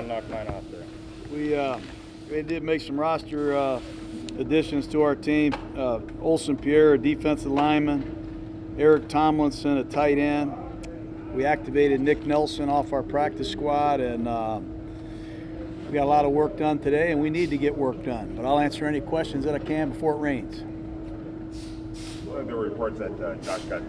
Jon knocked mine off there. We did make some roster additions to our team. Olsen Pierre, a defensive lineman. Eric Tomlinson, a tight end. We activated Nick Nelson off our practice squad, and we got a lot of work done today, and we need to get work done. But I'll answer any questions that I can before it rains. Well, there were reports that Josh got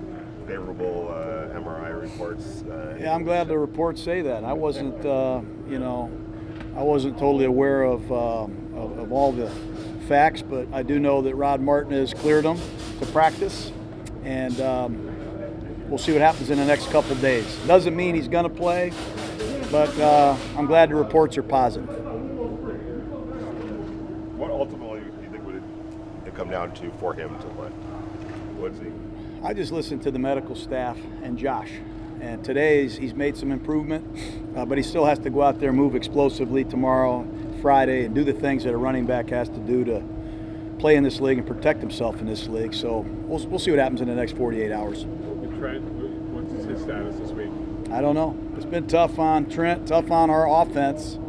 favorable MRI reports. Yeah, I'm glad the reports say that. I wasn't, I wasn't totally aware of all the facts, but I do know that Rod Martin has cleared him to practice, and we'll see what happens in the next couple of days. Doesn't mean he's going to play, but I'm glad the reports are positive. What ultimately do you think would it come down to for him to play? What's he? I just listened to the medical staff and Josh, and today he's made some improvement, but he still has to go out there and move explosively tomorrow, Friday, and do the things that a running back has to do to play in this league and protect himself in this league. So we'll see what happens in the next 48 hours. Trent, what's his status this week? I don't know. It's been tough on Trent, tough on our offense,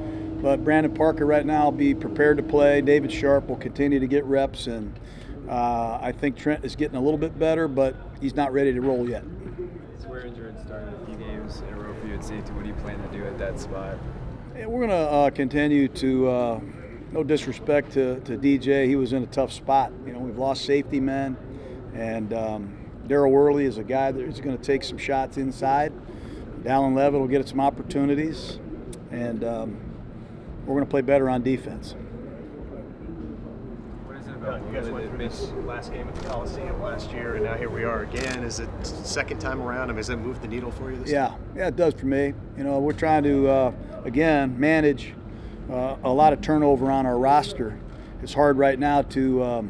but Brandon Parker right now will be prepared to play. David Sharp will continue to get reps, and I think Trent is getting a little bit better, but he's not ready to roll yet. Swear injured started a few games in a row for you at safety. What do you plan to do at that spot? Yeah, we're going to continue to, no disrespect to DJ, he was in a tough spot. You know, we've lost safety men, and Darryl Worley is a guy that's going to take some shots inside. Dallin Levitt will get some opportunities, and we're going to play better on defense. What is it about You guys went through this last game at the Coliseum last year, and now here we are again. Is it second time around? I mean, has that moved the needle for you this time? Yeah, it does for me. You know, we're trying to, again, manage a lot of turnover on our roster. It's hard right now to,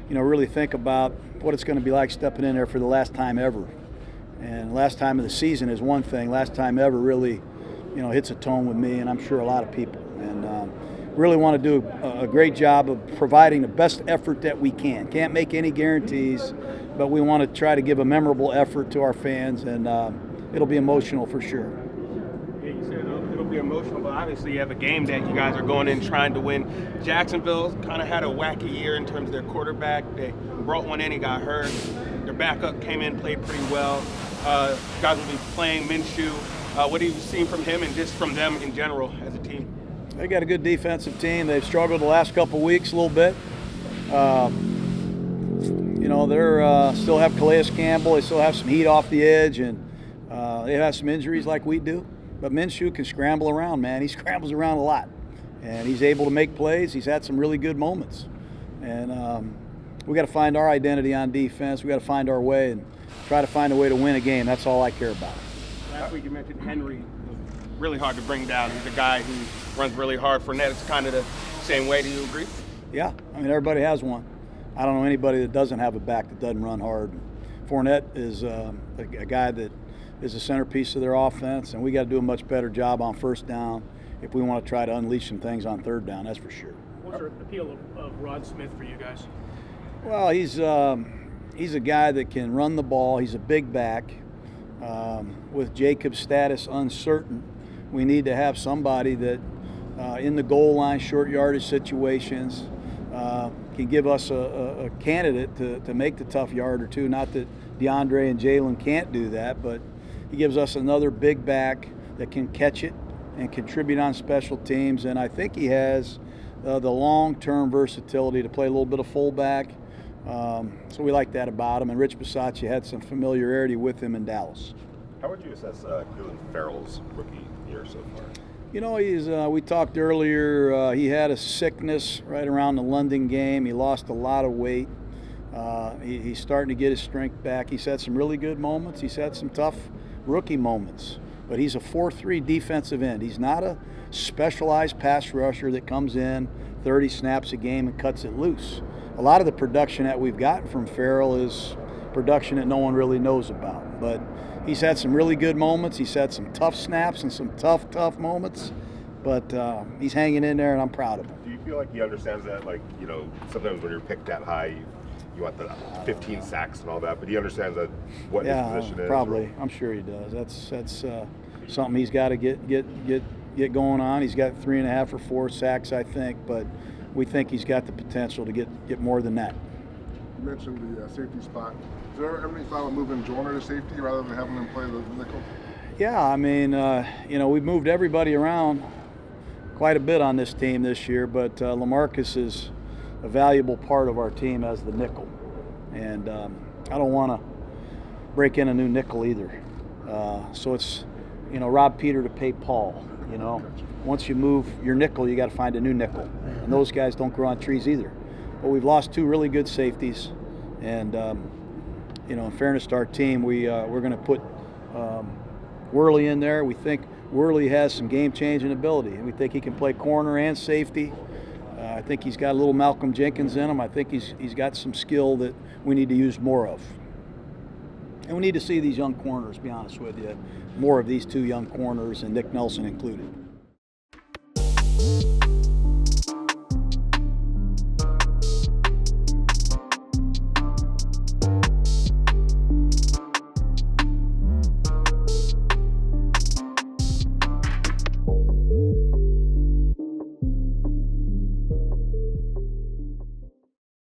really think about what it's going to be like stepping in there for the last time ever. And last time of the season is one thing. Last time ever really, hits a tone with me, and I'm sure a lot of people. And really want to do a great job of providing the best effort that we can. Can't make any guarantees, but we want to try to give a memorable effort to our fans, and it'll be emotional for sure. Yeah, you said it'll be emotional, but obviously you have a game that you guys are going in trying to win. Jacksonville kind of had a wacky year in terms of their quarterback. They brought one in, he got hurt. Their backup came in, played pretty well. You guys will be playing Minshew. What have you seen from him and just from them in general as a team? They got a good defensive team. They've struggled the last couple of weeks a little bit. They're still have Calais Campbell. They still have some heat off the edge, and they have some injuries like we do. But Minshew can scramble around, man. He scrambles around a lot, and he's able to make plays. He's had some really good moments, and we got to find our identity on defense. We got to find our way and try to find a way to win a game. That's all I care about. Last week you mentioned Henry was really hard to bring down. He's a guy who runs really hard. Fournette's kind of the same way. Do you agree? Yeah, I mean, everybody has one. I don't know anybody that doesn't have a back that doesn't run hard. Fournette is a guy that is a centerpiece of their offense, and we got to do a much better job on first down if we want to try to unleash some things on third down, that's for sure. What's the appeal of Rod Smith for you guys? Well, he's a guy that can run the ball. He's a big back. With Jacob's status uncertain, we need to have somebody that in the goal line, short yardage situations, can give us a candidate to make the tough yard or two. Not that DeAndre and Jalen can't do that, but he gives us another big back that can catch it and contribute on special teams. And I think he has the long-term versatility to play a little bit of fullback. So we like that about him. And Rich Bisaccia had some familiarity with him in Dallas. How would you assess Clelin Ferrell's rookie year so far? You know, we talked earlier, he had a sickness right around the London game. He lost a lot of weight. He's starting to get his strength back. He's had some really good moments. He's had some tough rookie moments. But he's a 4-3 defensive end. He's not a specialized pass rusher that comes in 30 snaps a game and cuts it loose. A lot of the production that we've gotten from Ferrell is production that no one really knows about. But he's had some really good moments. He's had some tough snaps and some tough moments. But he's hanging in there, and I'm proud of him. Do you feel like he understands that? Like, sometimes when you're picked that high, you want the 15 sacks and all that, but he understands that his position is. Probably. I'm sure he does. That's something he's got to get get going on. He's got 3.5 or 4 sacks, I think, but we think he's got the potential to get more than that. You mentioned the safety spot. Is there ever any thought of moving Joyner to safety rather than having him play the nickel? Yeah, I mean, we've moved everybody around quite a bit on this team this year, but LaMarcus is a valuable part of our team as the nickel. And I don't want to break in a new nickel either. So it's, rob Peter to pay Paul, Once you move your nickel, you got to find a new nickel. And those guys don't grow on trees either. But we've lost 2 really good safeties. And, in fairness to our team, we're going to put Worley in there. We think Worley has some game-changing ability. We think he can play corner and safety. I think he's got a little Malcolm Jenkins in him. I think he's got some skill that we need to use more of. And we need to see these young corners, to be honest with you, more of these 2 young corners, and Nick Nelson included.